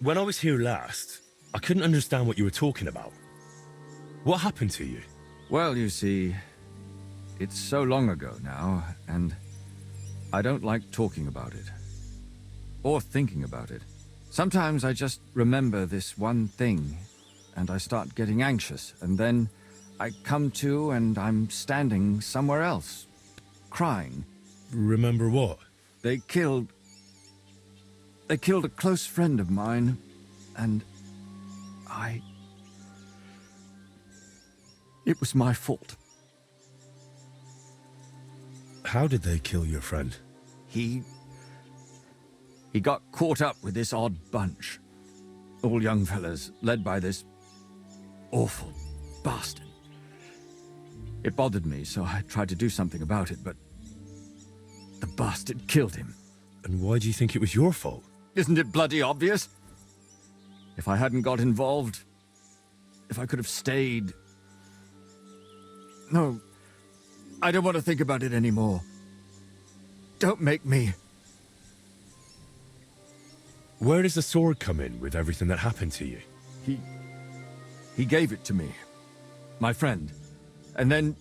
When I was here last, I couldn't understand what you were talking about. What happened to you? Well, you see, it's so long ago now, and I don't like talking about it. Or thinking about it. Sometimes I just remember this one thing, and I start getting anxious, and then I come to and I'm standing somewhere else, crying. Remember what? They killed a close friend of mine, and it was my fault. How did they kill your friend? He got caught up with this odd bunch. All young fellas, led by this awful bastard. It bothered me, so I tried to do something about it, but the bastard killed him. And why do you think it was your fault? Isn't it bloody obvious? If I hadn't got involved, if I could have stayed... No, I don't want to think about it anymore. Don't make me. Where does the sword come in with everything that happened to you? He gave it to me, my friend, and then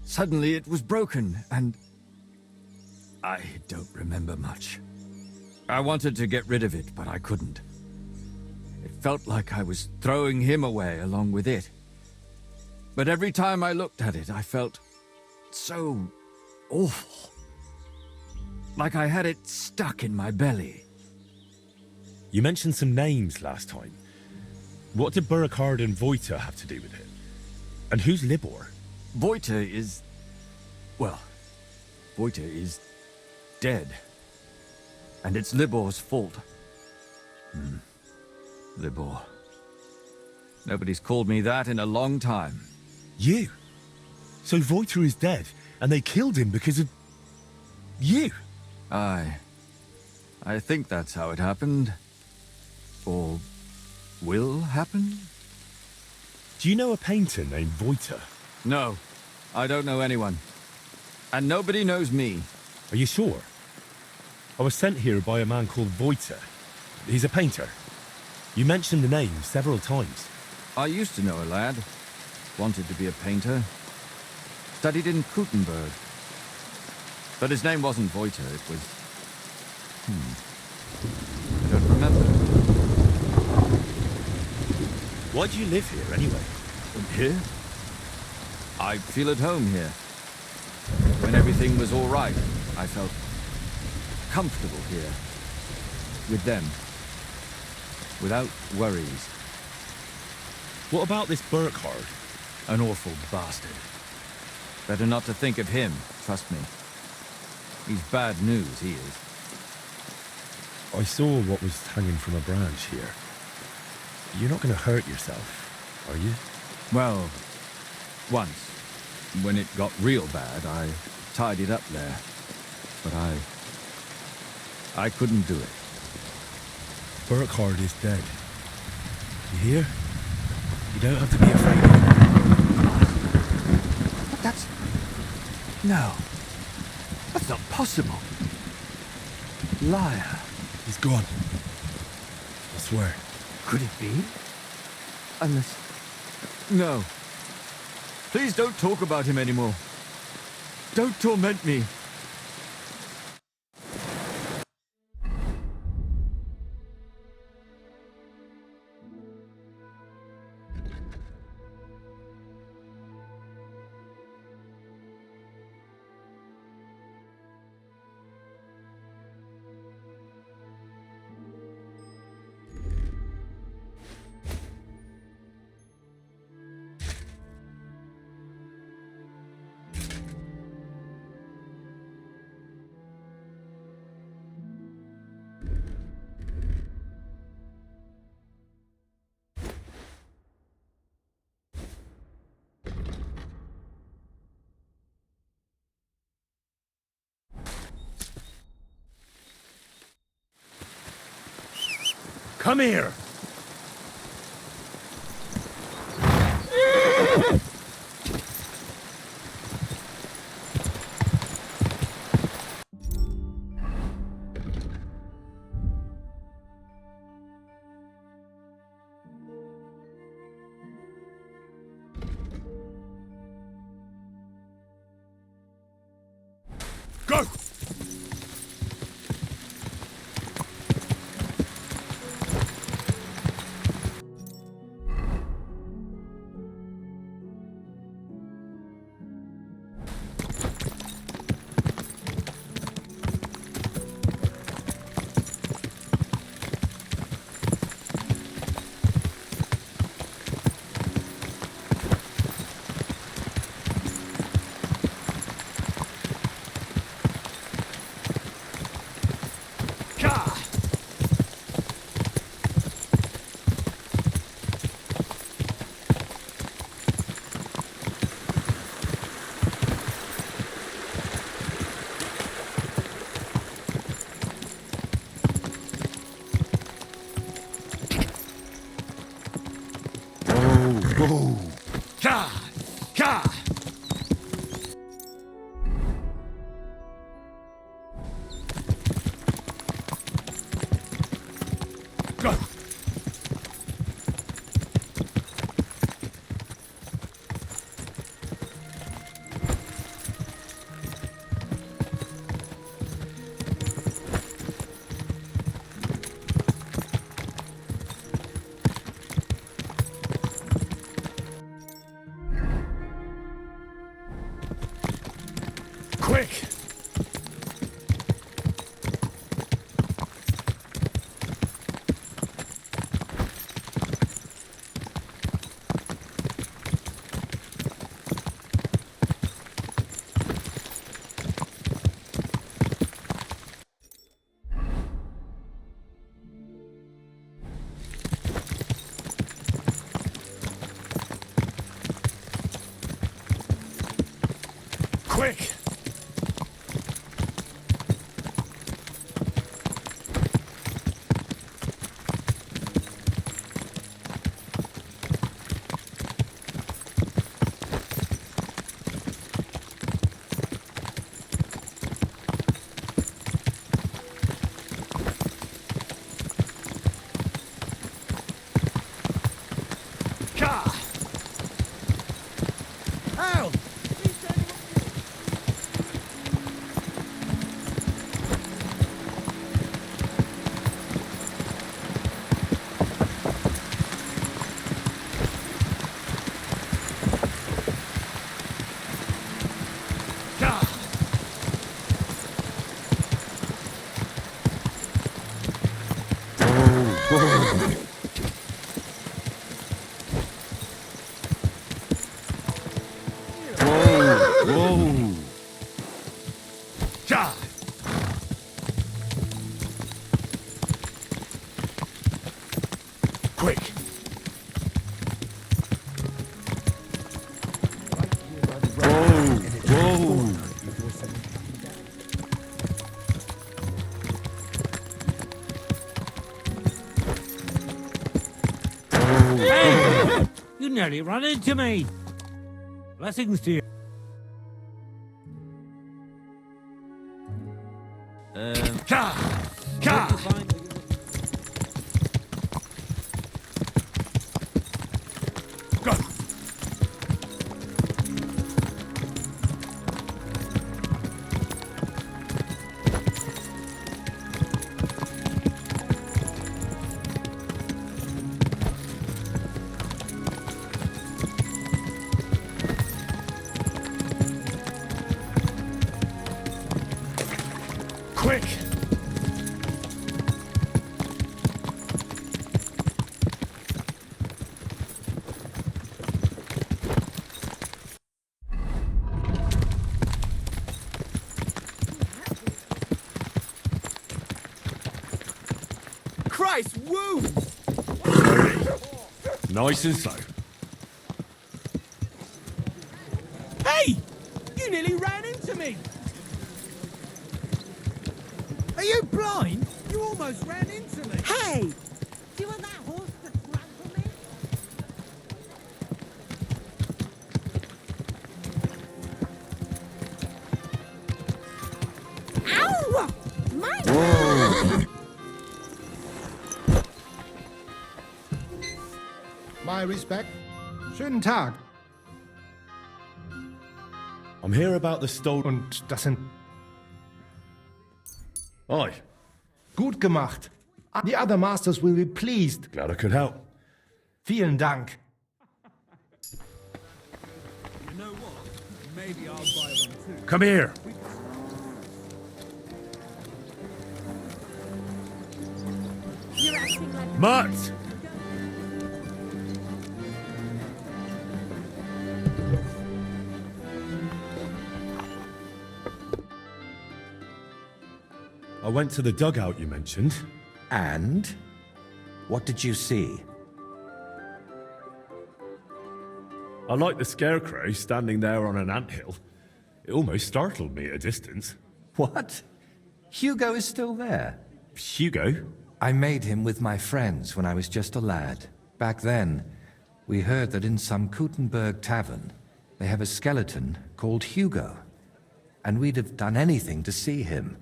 suddenly it was broken, and I don't remember much. I wanted to get rid of it, but I couldn't. It felt like I was throwing him away along with it. But every time I looked at it, I felt so awful. Like I had it stuck in my belly. You mentioned some names last time. What did Burkhard and Voita have to do with it? And who's Libor? Voita is... well, Voita is dead. And it's Libor's fault. Libor. Nobody's called me that in a long time. You? So Voita is dead, and they killed him because of... you? I think that's how it happened. Or will happen? Do you know a painter named Voita? No, I don't know anyone. And nobody knows me. Are you sure? I was sent here by a man called Voita. He's a painter. You mentioned the name several times. I used to know a lad. Wanted to be a painter. Studied in Kuttenberg. But his name wasn't Voita, it was... I don't remember. Why do you live here, anyway? Here? I feel at home here. When everything was all right, I felt comfortable here. With them. Without worries. What about this Burkhard? An awful bastard. Better not to think of him, trust me. He's bad news, he is. I saw what was hanging from a branch here. You're not going to hurt yourself, are you? Well, once. When it got real bad, I tied it up there. But I couldn't do it. Burkhard is dead. You hear? You don't have to be afraid of him. But that's... no. That's not possible. Liar. He's gone. I swear. Could it be? Unless... no. Please don't talk about him anymore. Don't torment me. Come here! Ka! Ka! Go! Quick! Quick! Ka! Ow! Ka! Whoa! Ka! Quick! Whoa! You nearly ran into me. Blessings to you. Ka! Ka! Go! Quick! Christ, woo! Nice and slow. Hey! You nearly ran into me. Are you blind? You almost ran into me. Hey! Do you want that horse to trample me? Ow! My My respect. Schönen Tag. I'm here about the stolen... Und das sind Oi, gut gemacht. The other masters will be pleased. glad I could help. Vielen Dank. You know what? Maybe I'll buy one too. Come here. You're acting like Mutt! I went to the dugout you mentioned. And? What did you see? I like the scarecrow standing there on an anthill. It almost startled me at a distance. What? Hugo is still there. Hugo? I made him with my friends when I was just a lad. Back then, We heard that in some Kuttenberg tavern, they have a skeleton called Hugo. And we'd have done anything to see him.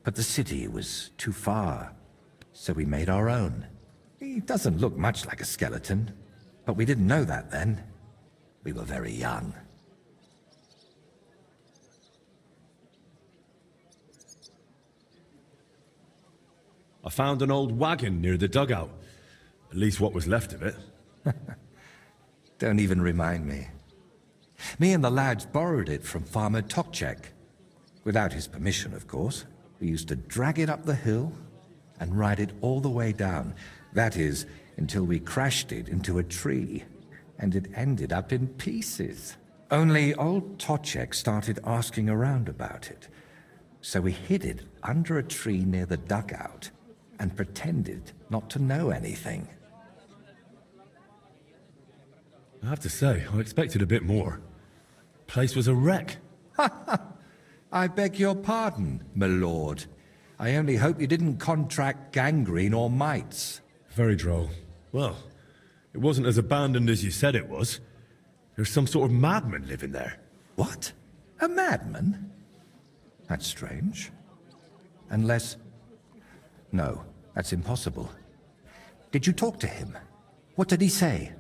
But the city was too far, so we made our own. He doesn't look much like a skeleton, but we didn't know that then. We were very young. I found an old wagon near the dugout. At least what was left of it. Don't even remind me. Me and the lads borrowed it from Farmer Tokchek. Without his permission, of course. We used to drag it up the hill and ride it all the way down. That is, until we crashed it into a tree, and it ended up in pieces. Only old Tokchek started asking around about it. So we hid it under a tree near the dugout and pretended not to know anything. I have to say, I expected a bit more. Place was a wreck. I beg your pardon, my lord. I only hope you didn't contract gangrene or mites. Very droll. Well, it wasn't as abandoned as you said it was. There's some sort of madman living there. What? A madman? That's strange. Unless... No, that's impossible. Did you talk to him? What did he say?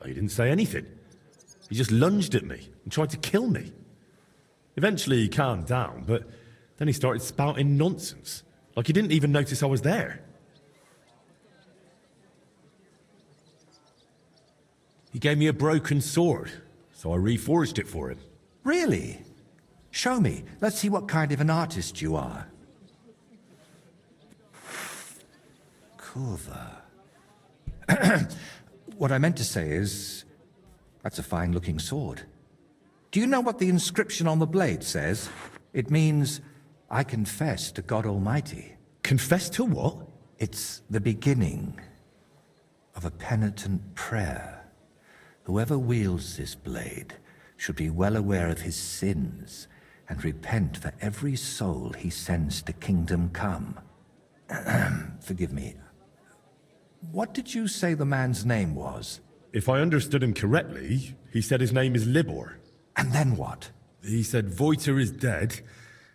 He didn't say anything. He just lunged at me and tried to kill me. Eventually he calmed down, but then he started spouting nonsense. Like he didn't even notice I was there. He gave me a broken sword, so I reforged it for him. Really? Show me. Let's see what kind of an artist you are. Kurva. What I meant to say is, that's a fine-looking sword. Do you know what the inscription on the blade says? It means, I confess to God Almighty. Confess to what? It's the beginning of a penitent prayer. Whoever wields this blade should be well aware of his sins and repent for every soul he sends to kingdom come. Forgive me. What did you say the man's name was? If I understood him correctly, he said his name is Libor. And then what? He said Voiter is dead,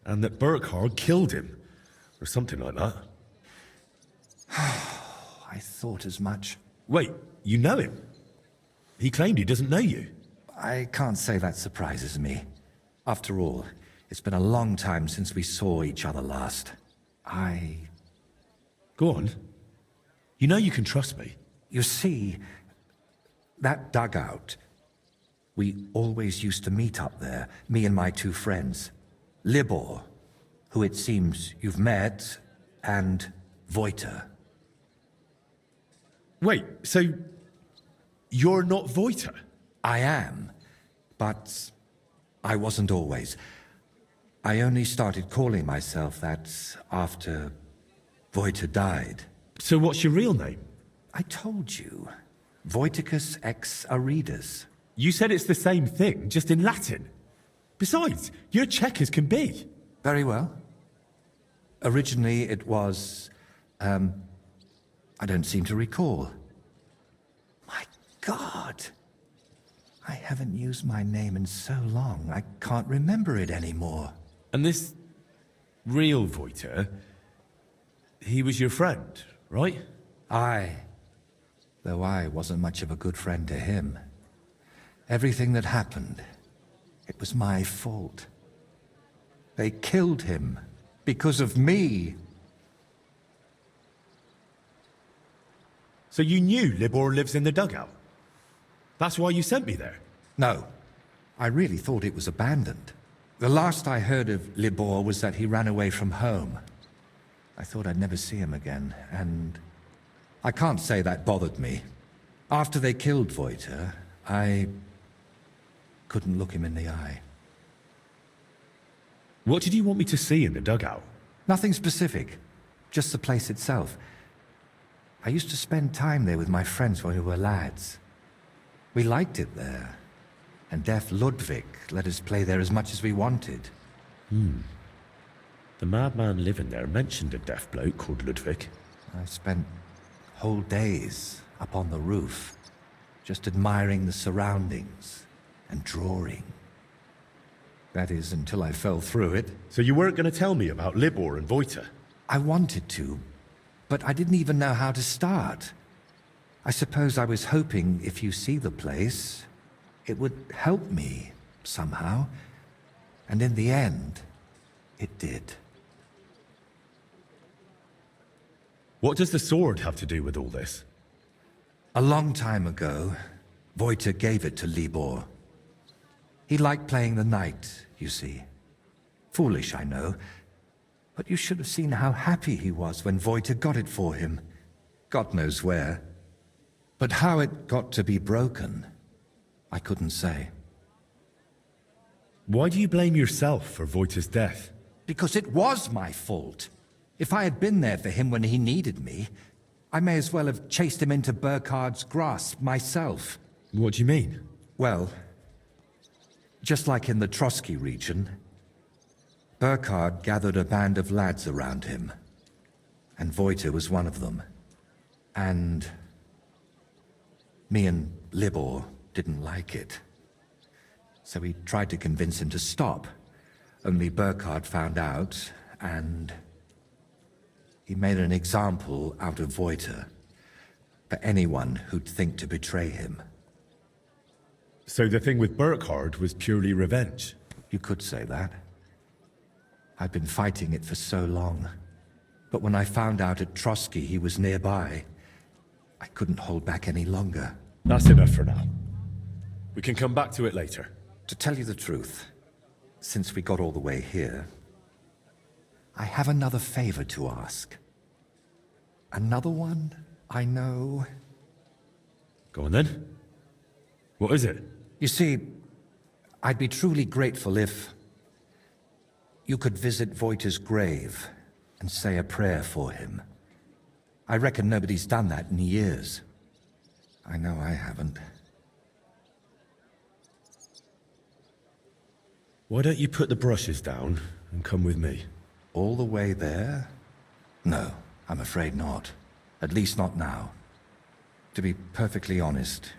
and that Burkhard killed him. Or something like that. I thought as much. Wait, you know him? He claimed he doesn't know you. I can't say that surprises me. After all, it's been a long time since we saw each other last. Go on. You know you can trust me. You see, that dugout, we always used to meet up there, me and my two friends. Libor, who it seems you've met, and Voiter. Wait, so you're not Voiter? I am, but I wasn't always. I only started calling myself that after Voiter died. So what's your real name? I told you. Voiticus ex Aridus. You said it's the same thing, just in Latin. Besides, you're Czech as can be. Very well. Originally it was, I don't seem to recall. My God! I haven't used my name in so long, I can't remember it anymore. And this real Voiter, he was your friend, right? Aye. Though I wasn't much of a good friend to him. Everything that happened, it was my fault. They killed him because of me. So you knew Libor lives in the dugout? That's why you sent me there? No, I really thought it was abandoned. The last I heard of Libor was that he ran away from home. I thought I'd never see him again, and I can't say that bothered me. After they killed Voiter, I couldn't look him in the eye. What did you want me to see in the dugout? Nothing specific, just the place itself. I used to spend time there with my friends when we were lads. We liked it there, and deaf Ludwig let us play there as much as we wanted. The madman living there mentioned a deaf bloke called Ludwig. I spent whole days up on the roof. just admiring the surroundings and drawing. That is, until I fell through it. So you weren't going to tell me about Libor and Voita? I wanted to, but I didn't even know how to start. I suppose I was hoping if you see the place, it would help me somehow. And in the end, it did. What does the sword have to do with all this? A long time ago, Voita gave it to Libor. He liked playing the knight, you see. Foolish, I know, but you should have seen how happy he was when Voita got it for him. God knows where. But how it got to be broken, I couldn't say. Why do you blame yourself for Voita's death? Because it was my fault. If I had been there for him when he needed me, I may as well have chased him into Burkhard's grasp myself. What do you mean? Well, just like in the Trotsky region, Burkhard gathered a band of lads around him, and Voita was one of them. And me and Libor didn't like it. So we tried to convince him to stop, only Burkhard found out, and he made an example out of Voita for anyone who'd think to betray him. So the thing with Burkhard was purely revenge? You could say that. I'd been fighting it for so long. But when I found out at Trotsky he was nearby, I couldn't hold back any longer. That's enough for now. We can come back to it later. To tell you the truth, since we got all the way here, I have another favor to ask. Another one, I know. Go on then. What is it? You see, I'd be truly grateful if you could visit Voita's grave and say a prayer for him. I reckon nobody's done that in years. I know I haven't. Why don't you put the brushes down and come with me? All the way there? No, I'm afraid not. At least not now. To be perfectly honest,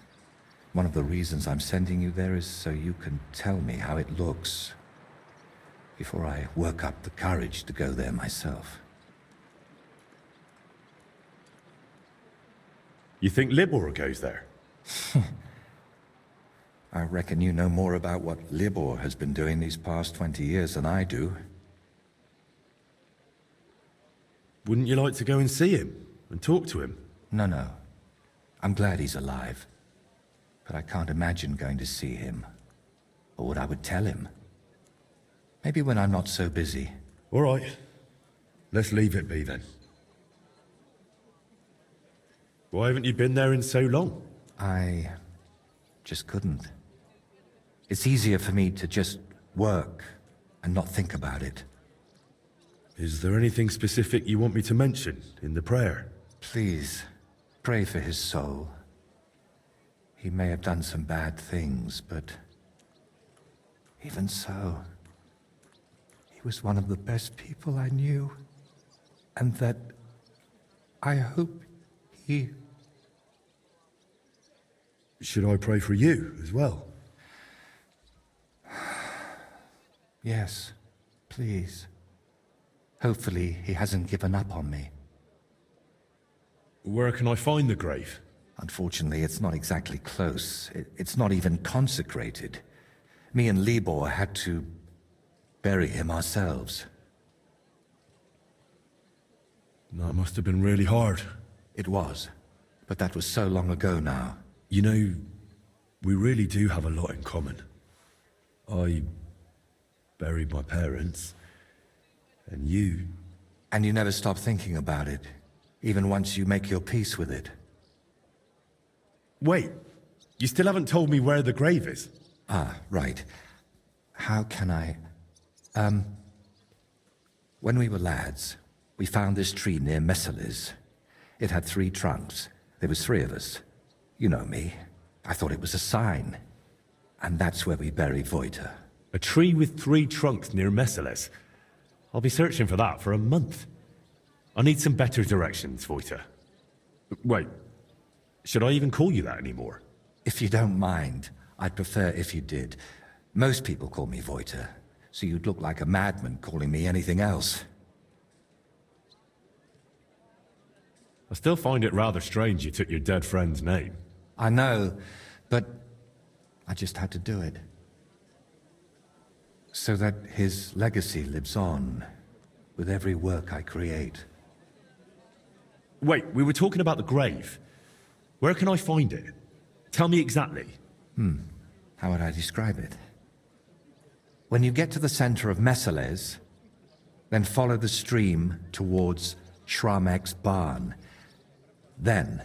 one of the reasons I'm sending you there is so you can tell me how it looks before I work up the courage to go there myself. You think Libor goes there? I reckon you know more about what Libor has been doing these past 20 years than I do. Wouldn't you like to go and see him and talk to him? No. I'm glad he's alive. But I can't imagine going to see him. Or what I would tell him. Maybe when I'm not so busy. All right. Let's leave it be then. Why haven't you been there in so long? I just couldn't. It's easier for me to just work and not think about it. Is there anything specific you want me to mention in the prayer? Please, pray for his soul. He may have done some bad things, but even so, he was one of the best people I knew. And that I hope he... Should I pray for you as well? Yes, please. Hopefully he hasn't given up on me. Where can I find the grave? Unfortunately, it's not exactly close. It's not even consecrated. Me and Libor had to bury him ourselves. That must have been really hard. It was, but that was so long ago now. You know, we really do have a lot in common. I buried my parents, and you... And you never stop thinking about it, even once you make your peace with it. Wait, you still haven't told me where the grave is? Ah, right. How can I... When we were lads, we found this tree near Messalis. It had 3 trunks. There was 3 of us. You know me. I thought it was a sign. And that's where we buried Voita. A tree with 3 trunks near Messalis. I'll be searching for that for a month. I need some better directions, Voita. Wait, should I even call you that anymore? If you don't mind, I'd prefer if you did. Most people call me Voiter, so you'd look like a madman calling me anything else. I still find it rather strange you took your dead friend's name. I know, but I just had to do it. So that his legacy lives on with every work I create. Wait, we were talking about the grave. Where can I find it? Tell me exactly. How would I describe it? When you get to the center of Messales, then follow the stream towards Shramek's barn. Then...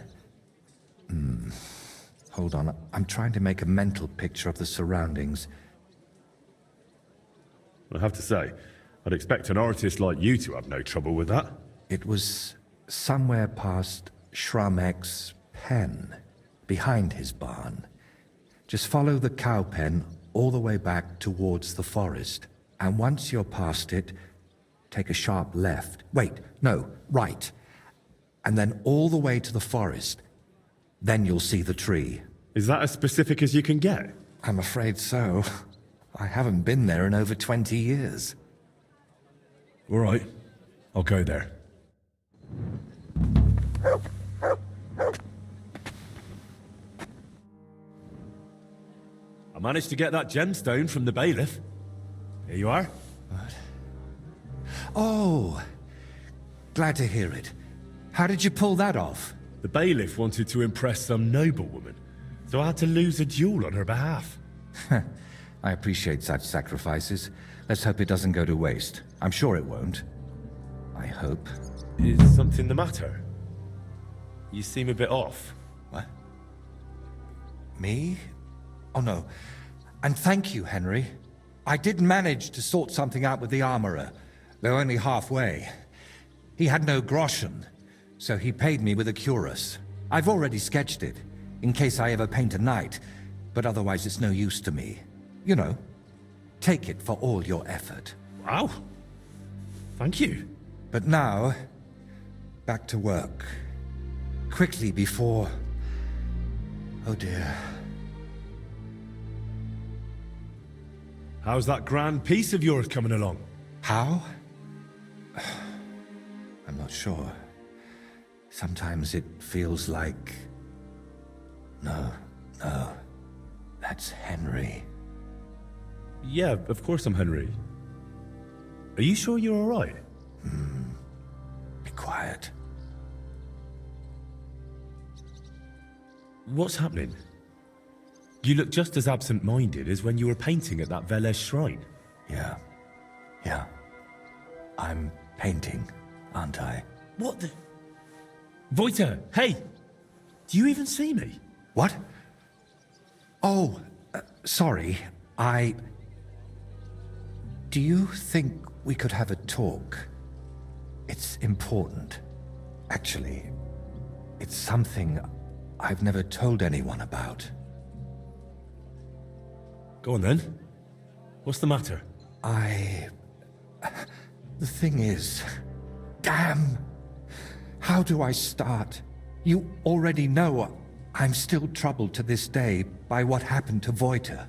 hold on, I'm trying to make a mental picture of the surroundings. I have to say, I'd expect an artist like you to have no trouble with that. It was somewhere past Shramek's pen, behind his barn. Just follow the cow pen all the way back towards the forest. And once you're past it, take a sharp left. Wait, no, right. And then all the way to the forest. Then you'll see the tree. Is that as specific as you can get? I'm afraid so. I haven't been there in over 20 years. All right, I'll go there. I managed to get that gemstone from the bailiff. Here you are. Oh, glad to hear it. How did you pull that off? The bailiff wanted to impress some noblewoman, so I had to lose a duel on her behalf. I appreciate such sacrifices. Let's hope it doesn't go to waste. I'm sure it won't. I hope. Is something the matter? You seem a bit off. What? Me? Oh no. And thank you, Henry. I did manage to sort something out with the armorer, though only halfway. He had no groschen, so he paid me with a cuirass. I've already sketched it, in case I ever paint a knight, but otherwise it's no use to me. You know, take it for all your effort. Wow. Thank you. But now, back to work. Quickly before... Oh dear. How's that grand piece of yours coming along? How? I'm not sure. Sometimes it feels like... No, that's Henry. Yeah, of course I'm Henry. Are you sure you're all right? Be quiet. What's happening? You look just as absent-minded as when you were painting at that Velez shrine. Yeah. I'm painting, aren't I? What the... Voiter, hey! Do you even see me? What? Oh, sorry. Do you think we could have a talk? It's important. Actually, it's something I've never told anyone about. Go on then. What's the matter? The thing is... Damn! How do I start? You already know I'm still troubled to this day by what happened to Voiter.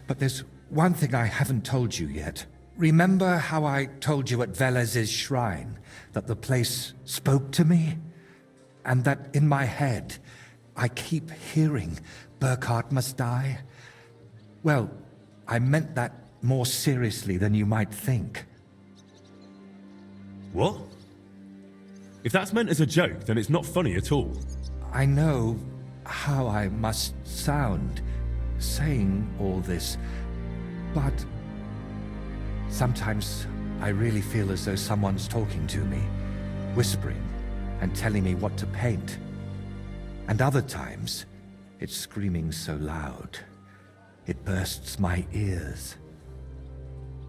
But there's one thing I haven't told you yet. Remember how I told you at Velez's shrine that the place spoke to me? And that in my head, I keep hearing Burkhard must die? Well, I meant that more seriously than you might think. What? If that's meant as a joke, then it's not funny at all. I know how I must sound saying all this, but sometimes I really feel as though someone's talking to me, whispering and telling me what to paint. And other times, it's screaming so loud, it bursts my ears.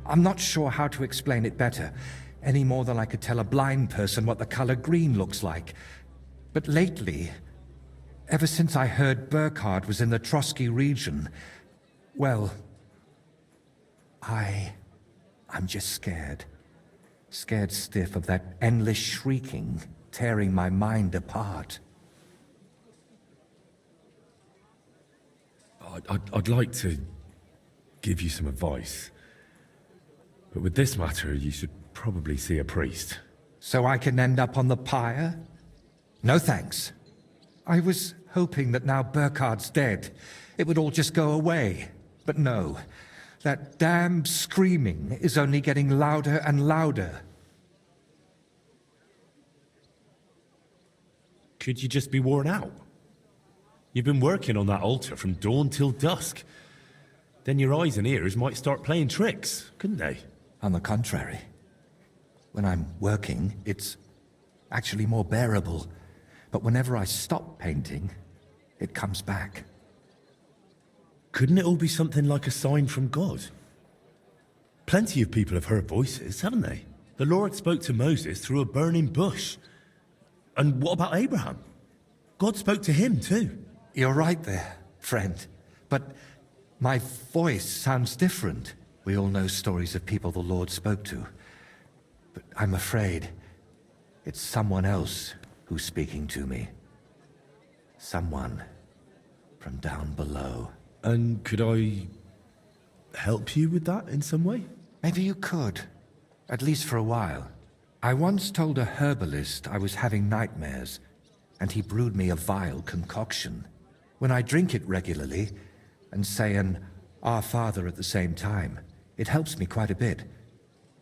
I'm not sure how to explain it better, any more than I could tell a blind person what the color green looks like. But lately, ever since I heard Burkhard was in the Trotsky region, well, I'm just scared. Scared stiff of that endless shrieking, tearing my mind apart. I'd like to give you some advice. But with this matter, you should probably see a priest. So I can end up on the pyre? No thanks. I was hoping that now Burkhard's dead, it would all just go away. But no, that damn screaming is only getting louder and louder. Could you just be worn out? You've been working on that altar from dawn till dusk. Then your eyes and ears might start playing tricks, couldn't they? On the contrary, when I'm working, it's actually more bearable. But whenever I stop painting, it comes back. Couldn't it all be something like a sign from God? Plenty of people have heard voices, haven't they? The Lord spoke to Moses through a burning bush. And what about Abraham? God spoke to him too. You're right there, friend. But my voice sounds different. We all know stories of people the Lord spoke to. But I'm afraid it's someone else who's speaking to me. Someone from down below. And could I help you with that in some way? Maybe you could, at least for a while. I once told a herbalist I was having nightmares, and he brewed me a vile concoction. When I drink it regularly, and say an Our Father at the same time, it helps me quite a bit.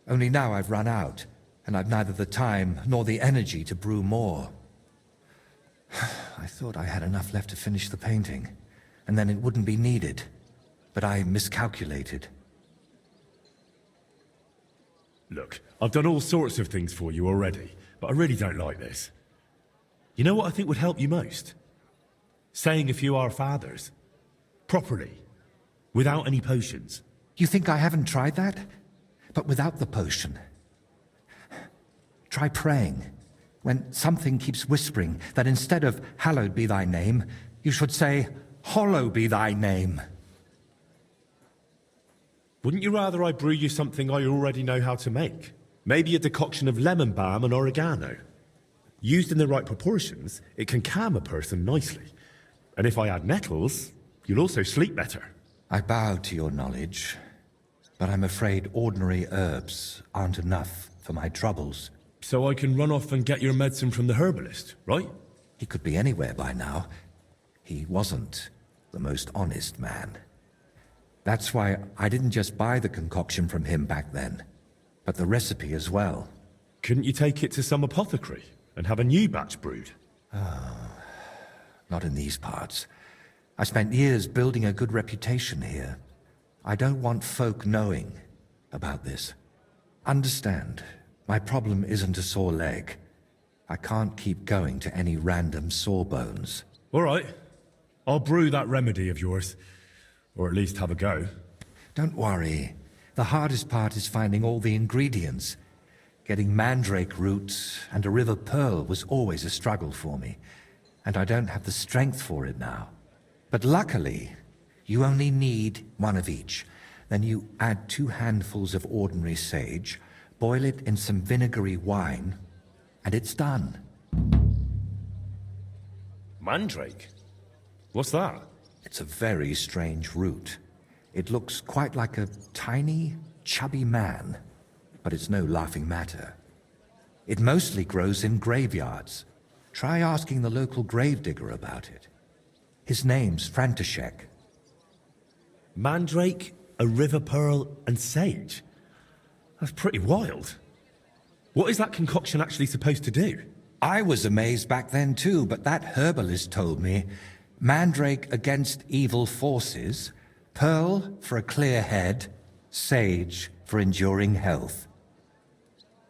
Only now I've run out, and I've neither the time nor the energy to brew more. I thought I had enough left to finish the painting, and then it wouldn't be needed. But I miscalculated. Look, I've done all sorts of things for you already, but I really don't like this. You know what I think would help you most? Saying a few Our Fathers. Properly. Without any potions. You think I haven't tried that? But without the potion. Try praying. When something keeps whispering that instead of hallowed be thy name, you should say, hollow be thy name. Wouldn't you rather I brew you something I already know how to make? Maybe a decoction of lemon balm and oregano. Used in the right proportions, it can calm a person nicely. And if I add nettles, you'll also sleep better. I bow to your knowledge, but I'm afraid ordinary herbs aren't enough for my troubles. So I can run off and get your medicine from the herbalist, right? He could be anywhere by now. He wasn't the most honest man. That's why I didn't just buy the concoction from him back then, but the recipe as well. Couldn't you take it to some apothecary and have a new batch brewed? Not in these parts. I spent years building a good reputation here. I don't want folk knowing about this. Understand, my problem isn't a sore leg. I can't keep going to any random sawbones. All right. I'll brew that remedy of yours. Or at least have a go. Don't worry. The hardest part is finding all the ingredients. Getting mandrake roots and a river pearl was always a struggle for me. And I don't have the strength for it now. But luckily, you only need one of each. Then you add 2 handfuls of ordinary sage, boil it in some vinegary wine, and it's done. Mandrake? What's that? It's a very strange root. It looks quite like a tiny, chubby man, but it's no laughing matter. It mostly grows in graveyards. Try asking the local gravedigger about it. His name's František. Mandrake, a river pearl, and sage? That's pretty wild. What is that concoction actually supposed to do? I was amazed back then too, but that herbalist told me mandrake against evil forces, pearl for a clear head, sage for enduring health.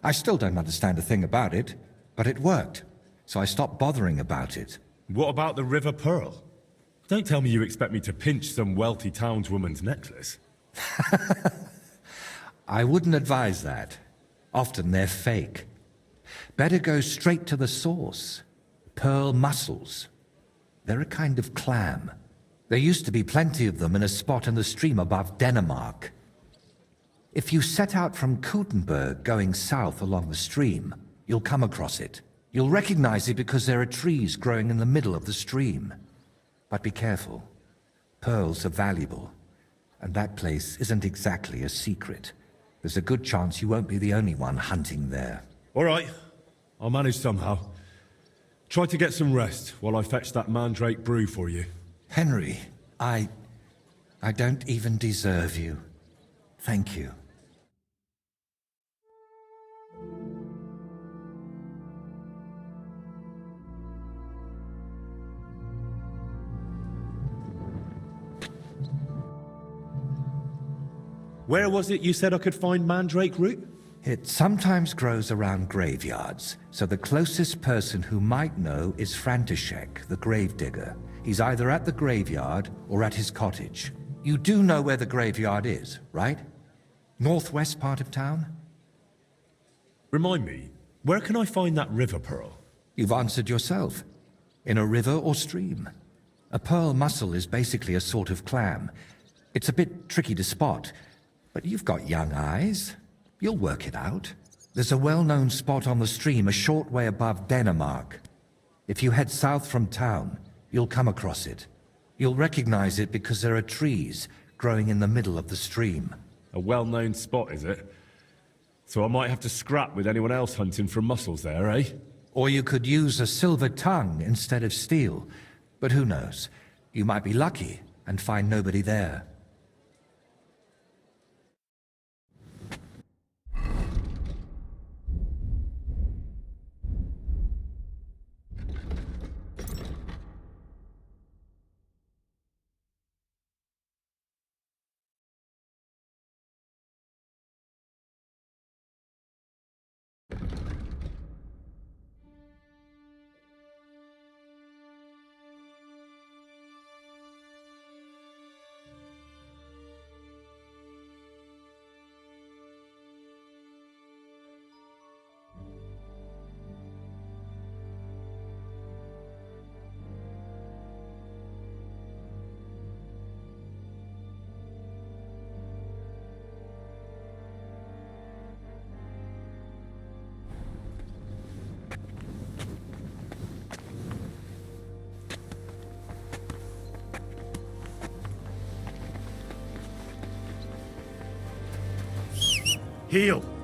I still don't understand a thing about it, but it worked, so I stopped bothering about it. What about the river pearl? Don't tell me you expect me to pinch some wealthy townswoman's necklace. I wouldn't advise that. Often they're fake. Better go straight to the source. Pearl mussels. They're a kind of clam. There used to be plenty of them in a spot in the stream above Denmark. If you set out from Kuttenberg going south along the stream, you'll come across it. You'll recognize it because there are trees growing in the middle of the stream. But be careful. Pearls are valuable, and that place isn't exactly a secret. There's a good chance you won't be the only one hunting there. All right. I'll manage somehow. Try to get some rest while I fetch that mandrake brew for you. Henry, I don't even deserve you. Thank you. Where was it you said I could find mandrake root? It sometimes grows around graveyards, so the closest person who might know is František, the gravedigger. He's either at the graveyard or at his cottage. You do know where the graveyard is, right? Northwest part of town? Remind me, where can I find that river pearl? You've answered yourself. In a river or stream. A pearl mussel is basically a sort of clam. It's a bit tricky to spot, but you've got young eyes. You'll work it out. There's a well-known spot on the stream a short way above Denmark. If you head south from town, you'll come across it. You'll recognize it because there are trees growing in the middle of the stream. A well-known spot, is it? So I might have to scrap with anyone else hunting for mussels there, eh? Or you could use a silver tongue instead of steel. But who knows? You might be lucky and find nobody there. Heal!